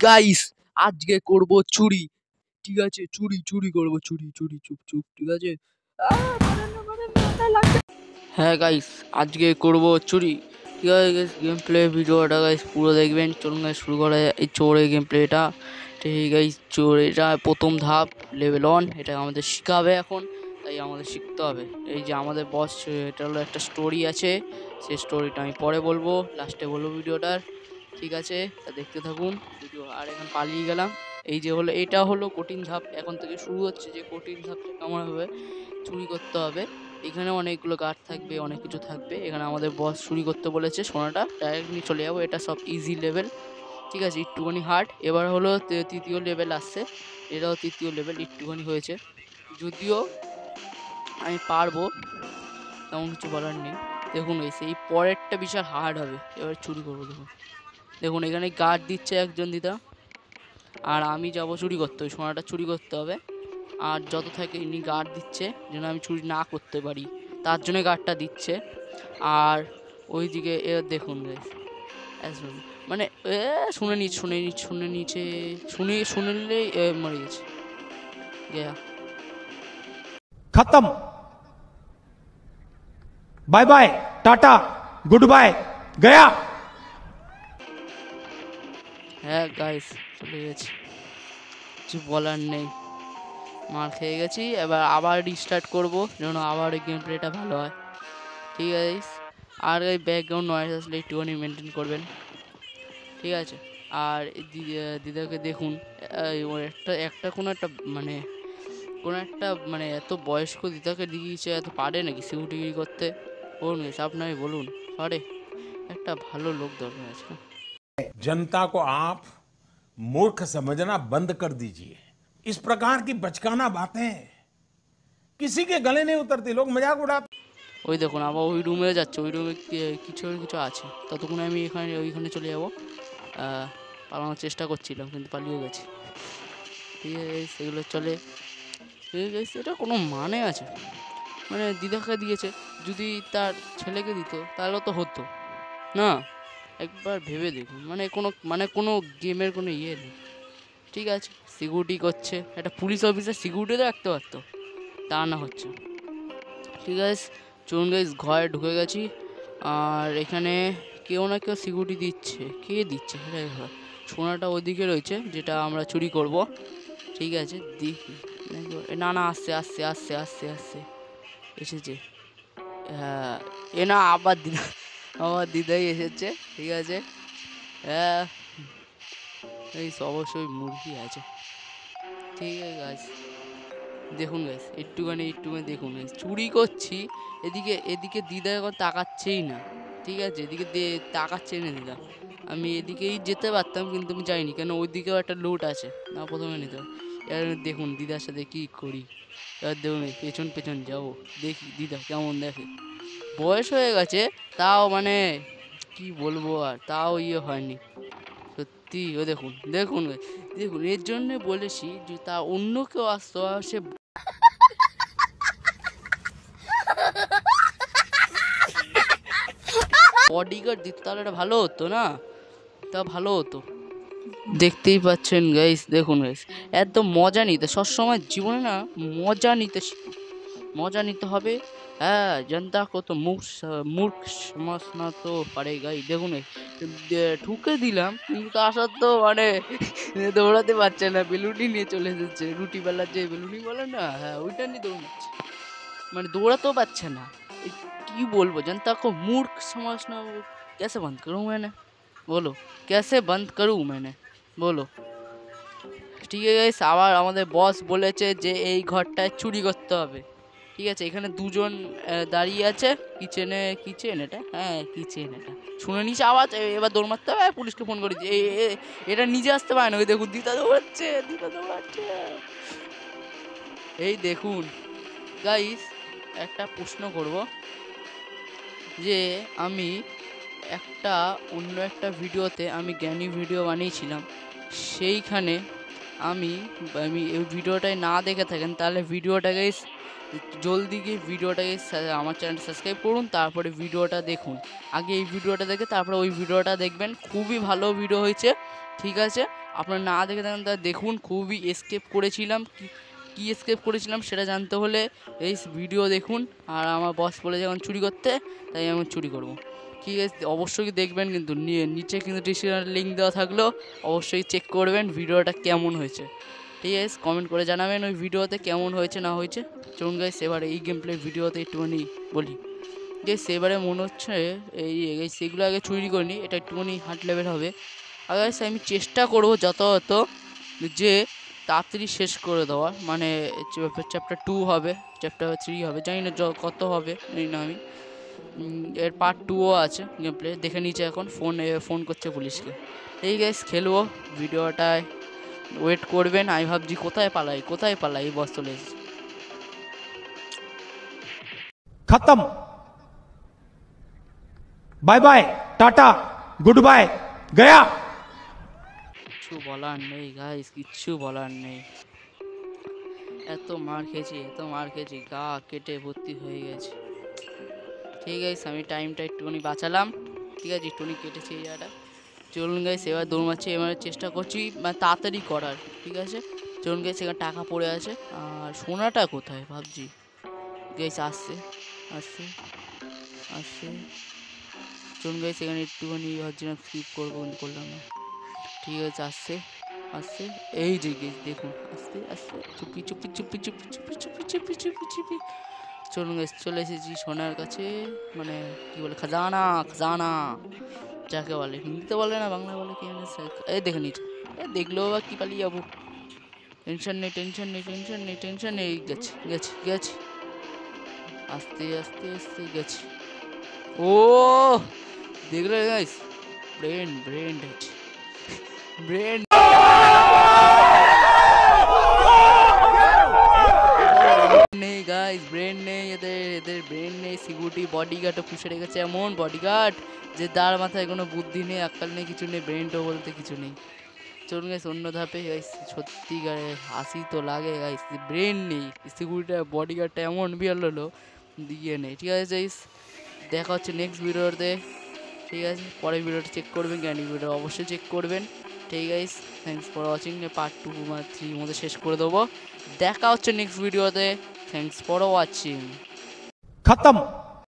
Guys আজকে করব চুরি। ঠিক আছে, চুরি চুরি করব, চুরি চুরি, চুপ চুপ, ঠিক আছে। হ্যাঁ গাইস, আজকে করব চুরি। ঠিক আছে গাইস, গেম প্লে ভিডিওটা গাইস পুরো দেখবেন। চলুন গাইস শুরু করা যায় এই চোরের গেম প্লেটা। ঠিক গাইস, চোর এটা প্রথম ধাপ, লেভেল 1। এটা আমাদের শিখাবে এখন, তাই আমাদের শিখতে হবে। এই যে আমাদের বস, এটা হলো একটা স্টোরি আছে, সেই স্টোরিটা আমি পরে বলবো, লাস্টে বলবো ভিডিওটার। ঠিক আছে, তা দেখতে থাকুন ভিডিও। আর এখন পালিয়ে গেলাম। এই যে হলো, এটা হলো কঠিন ধাপ, এখন থেকে শুরু হচ্ছে যে কঠিন ধাপটা কেমন হবে। চুরি করতে হবে, এখানে অনেকগুলো গার্ড থাকবে, অনেক কিছু থাকবে। এখানে আমাদের বস চুরি করতে বলেছে, সোনাটা ডাইরেক্ট নিয়ে চলে যাবো। এটা সব ইজি লেভেল, ঠিক আছে, একটুখানি হার্ড। এবার হলো তৃতীয় লেভেল আসছে, এটাও তৃতীয় লেভেল, একটুখানি হয়েছে, যদিও আমি পারবো, তেমন কিছু বলার নেই। দেখুন এই সেই পরেরটা বিশাল হার্ড হবে। এবার চুরি করবো, দেখুন দেখুন এখানে গার্ড দিচ্ছে একজন দিদা, আর আমি যাব চুরি করতে, ওই সোনাটা চুরি করতে হবে। আর যত থাকে ইনি গার্ড দিচ্ছে যেন আমি চুরি না করতে পারি, তার জন্য গার্ডটা দিচ্ছে। আর ওইদিকে দেখুন মানে শুনে নিচ্ছে, শুনে নিলেই মরে গেছে, গেয়া खत्म। Bye bye, tata, good bye, गया। হ্যাঁ গাইস, চলে গেছি, কিছু বলার নেই, মার খেয়ে গেছি। এবার আবার রিস্টার্ট করবো যেন আবার এই গেম প্লেটা ভালো হয়। ঠিক আছে, আর এই ব্যাকগ্রাউন্ড নয়েজ আসলে একটুখানি মেনটেন করবেন, ঠিক আছে। আর দিদাকে দেখুন, ওর একটা একটা কোনো একটা মানে এত বয়স্ক দিদাকে দিয়েছে, এত পারে নাকি সিকিউরিটি করতে? বলুন আপনারই বলুন, পারে? একটা ভালো লোক দরকার আছে। जनता को आप मूर्ख समझना बंद कर दीजिए। इस प्रकार की बचकाना बातें किसी के गले नहीं उतरती, लोग मजाक उड़ाते। ওই দেখুন আবার ওই রুমে যাচ্ছে, ওই রুমে কিছু কিছু আছে। ততক্ষণে আমি ওইখানে চলে যাবো। পালানোর চেষ্টা করছিলাম কিন্তু পালিয়ে গেছি। ঠিক আছে, সেগুলো চলে। ঠিক আছে, এটা কোনো মানে আছে? মানে দিদাকে দিয়েছে, যদি তার ছেলেকে দিত তাহলে তো হতো না। একবার ভেবে দেখুন, কোনো গেমের কোনো ইয়ে নেই। ঠিক আছে, সিকিউরিটি করছে, একটা পুলিশ অফিসার সিকিউরিটি রাখতে পারতো, তা না হচ্ছে। ঠিক আছে, চলুন গাইস, ঘরে ঢুকে গেছি। আর এখানে কেউ না কেউ সিকিউরিটি দিচ্ছে, কে দিচ্ছে সেটাই ব্যাপার। সোনাটা ওইদিকে রয়েছে যেটা আমরা চুরি করব। ঠিক আছে, দেখি। না না, আসছে আসছে আসছে আসছে আসছে, এসেছে। হ্যাঁ, না আবার দিদা, আমার দিদাই এসেছে। ঠিক আছে, হ্যাঁ, এই অবশ্যই মুরগি আছে। ঠিক আছে গাইস, দেখুন গাইস, একটুখানি দেখুন গাইস, চুরি করছি, এদিকে এদিকে দিদা এখন তাকাচ্ছেই না। ঠিক আছে, এদিকে তাকাচ্ছেই না দিদা। আমি এদিকেই যেতে পারতাম কিন্তু আমি যাইনি, কেন ওইদিকেও একটা লুট আছে, না প্রথমে নিতে হবে। এবার দেখুন দিদার সাথে কি করি। এবার দেখুন পেছন পেছন যাবো, দেখি দিদা কেমন দেখে। বয়স হয়ে গেছে, তাও মানে কি বলবো, আর তাও ইয়ে হয়নি সত্যি। ও দেখুন দেখুন দেখুন, এর জন্য বলেছি যে তা অন্য কেউ আসতো, সে বডিগার্ড দিত, তাহলে এটা ভালো হতো না? তা ভালো হতো। দেখতেই পাচ্ছেন গাইস, দেখুন গাইস, একদম মজা নিতে সবসময় জীবনে না, মজা নিতে শিখুন, মজা নিতে হবে। হ্যাঁ, জনতা কো তো মূর্খ সমঝনা তো পারেগাই। দেখুন ঠুকে দিলাম, কিন্তু তা সত্ত্বেও মানে দৌড়াতে পারছে না, বেলুনি নিয়ে চলে এসেছে, রুটি বেলার যে বেলুনি বলে না, হ্যাঁ ওইটা নিয়ে দৌড়াচ্ছে, মানে দৌড়াতেও পারছে না। কি বলবো, जनता को मूर्ख समझना वो कैसे बंद करूं मैंने, बोलो कैसे बंद करूं मैंने, बोलो। ঠিক আছে গাইস, আবার আমাদের বস বলেছে যে এই ঘরটায় চুরি করতে হবে। ঠিক আছে, এখানে দুজন দাঁড়িয়ে আছে, কিচেন এটা, হ্যাঁ কিচেন এটা, শুনে নিছে আওয়াজ, এবার দৌড় মারতে হবে, পুলিশকে ফোন করেছি। এটা নিজে আসতে পারে না, ওই দেখুন দিদা দৌড়াচ্ছে, দিদা দৌড়াচ্ছে। এই দেখুন গাইস, একটা প্রশ্ন করব, যে আমি অন্য একটা ভিডিওতে আমি জ্ঞানী ভিডিও বানিয়েছিলাম, সেইখানে আমি আমি এই ভিডিওটায় না দেখে থাকেন তাহলে ভিডিওটাকে জলদি গিয়ে ভিডিওটাকে আমার চ্যানেলটা সাবস্ক্রাইব করুন, তারপরে ভিডিওটা দেখুন। আগে এই ভিডিওটা দেখে তারপরে ওই ভিডিওটা দেখবেন, খুবই ভালো ভিডিও হয়েছে। ঠিক আছে, আপনারা না দেখে থাকেন তা দেখুন, খুবই এসকেপ করেছিলাম। কি এসকেপ করেছিলাম সেটা জানতে হলে এই ভিডিও দেখুন। আর আমার বস বলে যখন চুরি করতে, তাই আমি চুরি করব। কি অবশ্যই দেখবেন, কিন্তু নিচে কিন্তু ডিসক্রিপশনের লিঙ্ক দেওয়া থাকলেও অবশ্যই চেক করবেন ভিডিওটা কেমন হয়েছে। ঠিক আছে, কমেন্ট করে জানাবেন ওই ভিডিওতে কেমন হয়েছে না হয়েছে। চলুন গাইস এবার এই গেম প্লে ভিডিওতে একটুখানি বলি। যে সেবারে মনে হচ্ছে সেগুলো আগে চুরি করিনি, এটা একটুখানি হার্ড লেভেল হবে। আর গাইস আমি চেষ্টা করবো যথাযথ যে তাড়াতাড়ি শেষ করে দেওয়ার, মানে চ্যাপ্টার 2 হবে, চ্যাপ্টার 3 হবে, জানি না কত হবে জানি না আমি। এর পার্ট 2ও আছে গেম প্লে, দেখে নিচ্ছে এখন ফোন করছে পুলিশকে। এই গাইস খেলবো, ভিডিওটায় ওয়েট করবেন। আমি ভাবছি কোথায় পালাই, বস চলে এসেছে। खत्म। Bye bye, tata, good bye, गया। কিচ্ছু বলার নেই গাইস, কিচ্ছু বলার নেই। এত মার খেয়েছি, গা কেটে ভর্তি হয়ে গেছে। ঠিক আছে, আমি টাইমটা একটুখানি বাঁচালাম। ঠিক আছে, একটুখানি কেটেছি এই জায়গাটা। চলুন গাইস এবার দৌড়াচ্ছি, এবার চেষ্টা করছি মানে তাড়াতাড়ি করার। ঠিক আছে, চলুন গাইস, এখানে টাকা পড়ে আছে। আর সোনাটা কোথায় ভাবছি। গাইস আসছে আসছে আসছে চলুন গাইস, এখানে একটুখানি ভাবছিলাম স্কিপ করবো, কিন্তু করলাম না। ঠিক আছে, আসছে এই যে গাইস দেখুন, আসতে চুপি চুপি চুপি চুপি চুপি চুপি চুপি চুপি চুপি। চলুন গাইস চলে এসেছি সোনার কাছে, মানে কি বলে খাজানা, যাকে বলে, হিন্দিতে বলে না বাংলা বলে কি জানি। এই দেখে নিচ্ছে, দেখলেও বা কি পালিয়ে যাবো। টেনশন নেই, গেছি আস্তে গেছি। ও দেখলে গাইস, ব্রেন নেই গাইস, ব্রেন নেই এদের ব্রেন নেই। সিকিউরিটি বডিগার্ডও পুষে রেখেছে, এমন বডিগার্ড যে তার মাথায় কোনো বুদ্ধি নেই, আক্কাল নেই, কিছু নেই, ব্রেনটাও বলতে কিছু নেই। চলুন গাইস অন্য ধাপে। গাইস সত্যি গায়ে হাসি তো লাগে গাইস, ব্রেন নেই সিকিউরিটি বডিগার্ডটা, এমন বিয়াল হলো দিয়ে নেই। ঠিক আছে গাইস, দেখা হচ্ছে নেক্সট ভিডিওতে। ঠিক আছে, পরের ভিডিওটা চেক করবেন, জ্ঞানী ভিডিও অবশ্যই চেক করবেন। ঠিক আছে, থ্যাংকস ফর ওয়াচিং। পার্ট 2 বা 3 মধ্যে শেষ করে দেবো। দেখা হচ্ছে নেক্সট ভিডিওতে। Thanks for watching. खत्म।